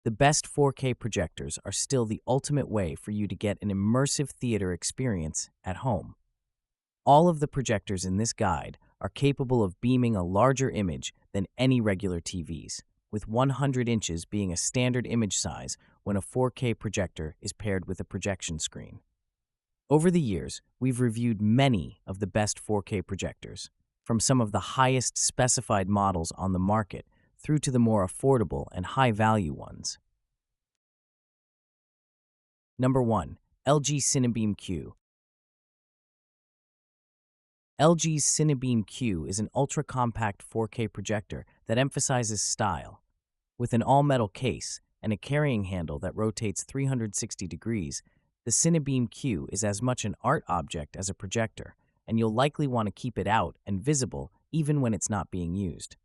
The best 4K projectors are still the ultimate way for you to get an immersive theater experience at home. All of the projectors in this guide are capable of beaming a larger image than any regular TVs, with 100 inches being a standard image size when a 4K projector is paired with a projection screen. Over the years, we've reviewed many of the best 4K projectors, from some of the highest specified models on the market through to the more affordable and high-value ones. Number 1. LG CineBeam Q. LG's CineBeam Q is an ultra-compact 4K projector that emphasizes style. With an all-metal case and a carrying handle that rotates 360 degrees, the CineBeam Q is as much an art object as a projector, and you'll likely want to keep it out and visible even when it's not being used.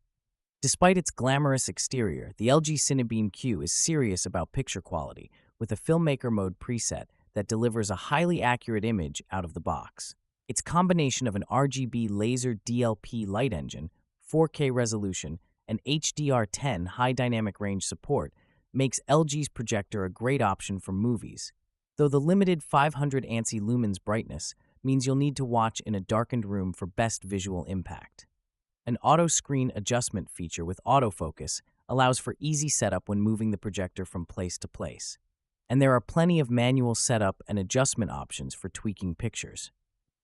Despite its glamorous exterior, the LG CineBeam Q is serious about picture quality, with a filmmaker mode preset that delivers a highly accurate image out of the box. Its combination of an RGB laser DLP light engine, 4K resolution, and HDR10 high dynamic range support makes LG's projector a great option for movies, though the limited 500 ANSI lumens brightness means you'll need to watch in a darkened room for best visual impact. An auto screen adjustment feature with autofocus allows for easy setup when moving the projector from place to place, and there are plenty of manual setup and adjustment options for tweaking pictures.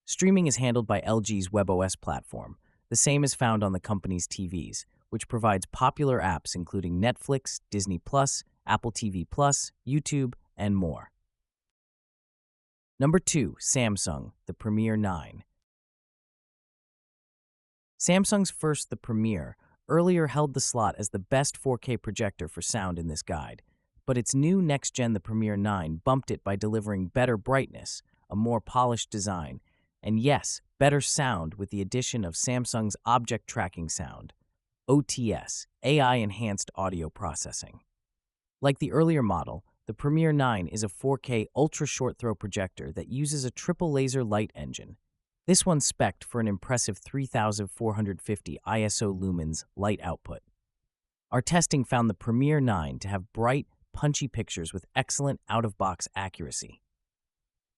Streaming is handled by LG's WebOS platform, the same as found on the company's TVs, which provides popular apps including Netflix, Disney+, Apple TV+, YouTube, and more. Number 2. Samsung, the Premier 9. Samsung's first, the Premier, earlier held the slot as the best 4K projector for sound in this guide, but its new next-gen, the Premier 9, bumped it by delivering better brightness, a more polished design, and yes, better sound with the addition of Samsung's Object Tracking Sound, OTS, AI-enhanced audio processing. Like the earlier model, the Premier 9 is a 4K ultra-short-throw projector that uses a triple laser light engine. This one's spec'd for an impressive 3,450 ISO lumens light output. Our testing found the Premier 9 to have bright, punchy pictures with excellent out-of-box accuracy.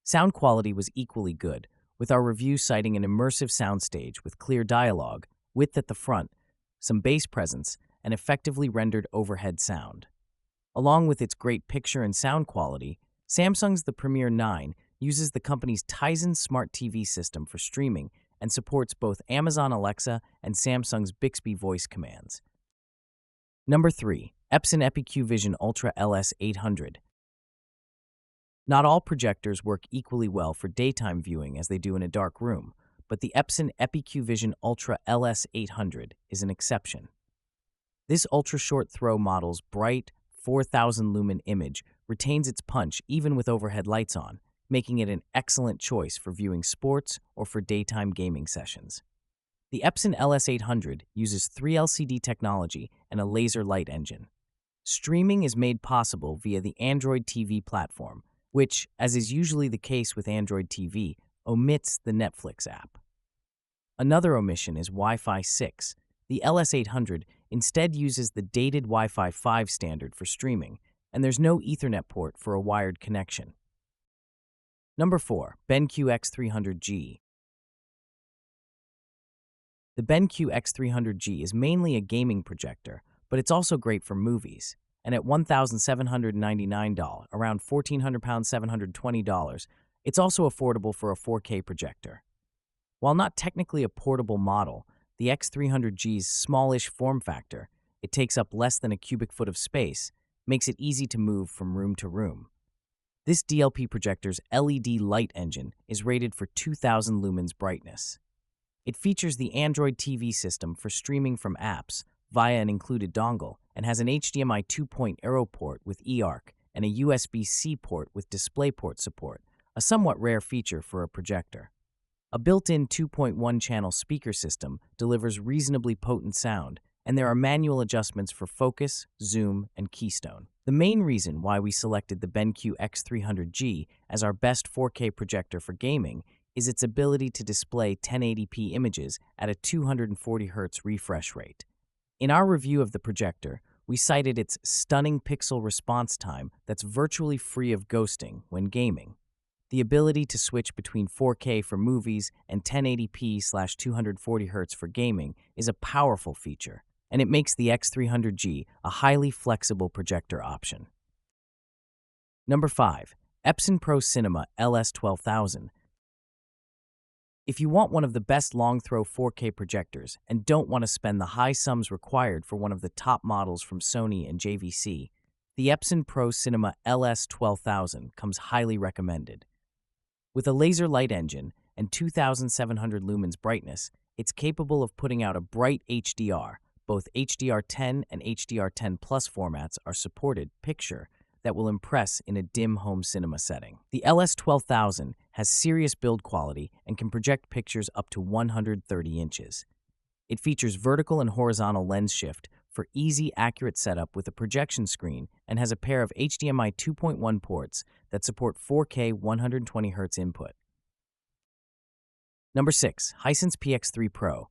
Sound quality was equally good, with our review citing an immersive soundstage with clear dialogue, width at the front, some bass presence, and effectively rendered overhead sound. Along with its great picture and sound quality, Samsung's the Premier 9 uses the company's Tizen smart TV system for streaming and supports both Amazon Alexa and Samsung's Bixby voice commands. Number 3. Epson EpiQVision Ultra LS800. Not all projectors work equally well for daytime viewing as they do in a dark room, but the Epson EpiQVision Ultra LS800 is an exception. This ultra-short throw model's bright, 4,000 lumen image retains its punch even with overhead lights on, making it an excellent choice for viewing sports or for daytime gaming sessions. The Epson LS800 uses 3 LCD technology and a laser light engine. Streaming is made possible via the Android TV platform, which, as is usually the case with Android TV, omits the Netflix app. Another omission is Wi-Fi 6. The LS800 instead uses the dated Wi-Fi 5 standard for streaming, and there's no Ethernet port for a wired connection. Number 4. BenQ X300G. The BenQ X300G is mainly a gaming projector, but it's also great for movies. And at $1,799, around £1,400, $720, it's also affordable for a 4K projector. While not technically a portable model, the X300G's smallish form factor, it takes up less than a cubic foot of space, makes it easy to move from room to room. This DLP projector's LED light engine is rated for 2,000 lumens brightness. It features the Android TV system for streaming from apps via an included dongle and has an HDMI 2.0 port with eARC and a USB-C port with DisplayPort support, a somewhat rare feature for a projector. A built-in 2.1-channel speaker system delivers reasonably potent sound, and there are manual adjustments for focus, zoom, and keystone. The main reason why we selected the BenQ X300G as our best 4K projector for gaming is its ability to display 1080p images at a 240 Hz refresh rate. In our review of the projector, we cited its stunning pixel response time that's virtually free of ghosting when gaming. The ability to switch between 4K for movies and 1080p/240Hz for gaming is a powerful feature, and it makes the X300G a highly flexible projector option. Number 5. Epson Pro Cinema LS12000. If you want one of the best long-throw 4K projectors and don't want to spend the high sums required for one of the top models from Sony and JVC, the Epson Pro Cinema LS12000 comes highly recommended. With a laser light engine and 2700 lumens brightness, it's capable of putting out a bright HDR. Both HDR10 and HDR10 Plus formats are supported picture that will impress in a dim home cinema setting. The LS12000 has serious build quality and can project pictures up to 130 inches. It features vertical and horizontal lens shift for easy, accurate setup with a projection screen and has a pair of HDMI 2.1 ports that support 4K 120Hz input. Number 6. Hisense PX3 Pro.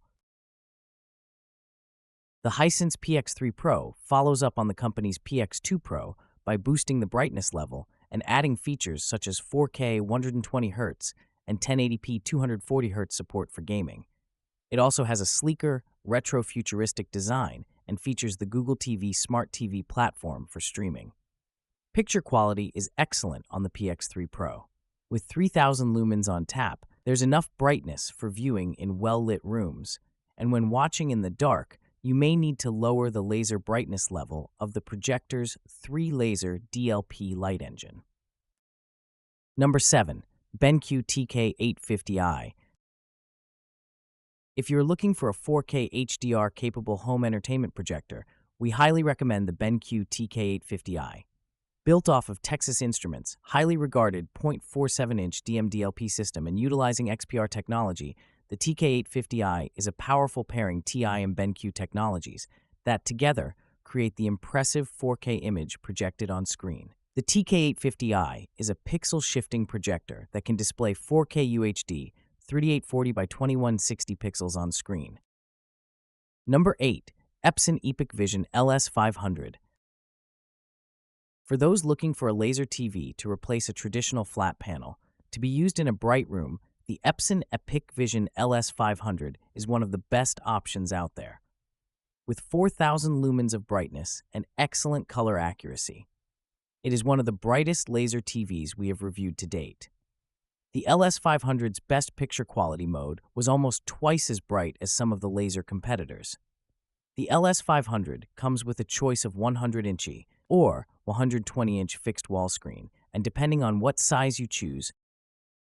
The Hisense PX3 Pro follows up on the company's PX2 Pro by boosting the brightness level and adding features such as 4K 120Hz and 1080p 240Hz support for gaming. It also has a sleeker, retro-futuristic design and features the Google TV Smart TV platform for streaming. Picture quality is excellent on the PX3 Pro. With 3000 lumens on tap, there's enough brightness for viewing in well-lit rooms, and when watching in the dark, you may need to lower the laser brightness level of the projector's 3-laser DLP light engine. Number 7. BenQ TK850i. If you're looking for a 4K HDR-capable home entertainment projector, we highly recommend the BenQ TK850i. Built off of Texas Instruments' highly regarded 0.47-inch DMDLP system and utilizing XPR technology, the TK850i is a powerful pairing TI and BenQ technologies that together create the impressive 4K image projected on screen. The TK850i is a pixel-shifting projector that can display 4K UHD 3840 by 2160 pixels on screen. Number 8. Epson EpiQVision LS500. For those looking for a laser TV to replace a traditional flat panel, to be used in a bright room, the Epson EpiQVision LS500 is one of the best options out there. With 4000 lumens of brightness and excellent color accuracy, it is one of the brightest laser TVs we have reviewed to date. The LS500's best picture quality mode was almost twice as bright as some of the laser competitors. The LS500 comes with a choice of 100-inch or 120-inch fixed wall screen, and depending on what size you choose,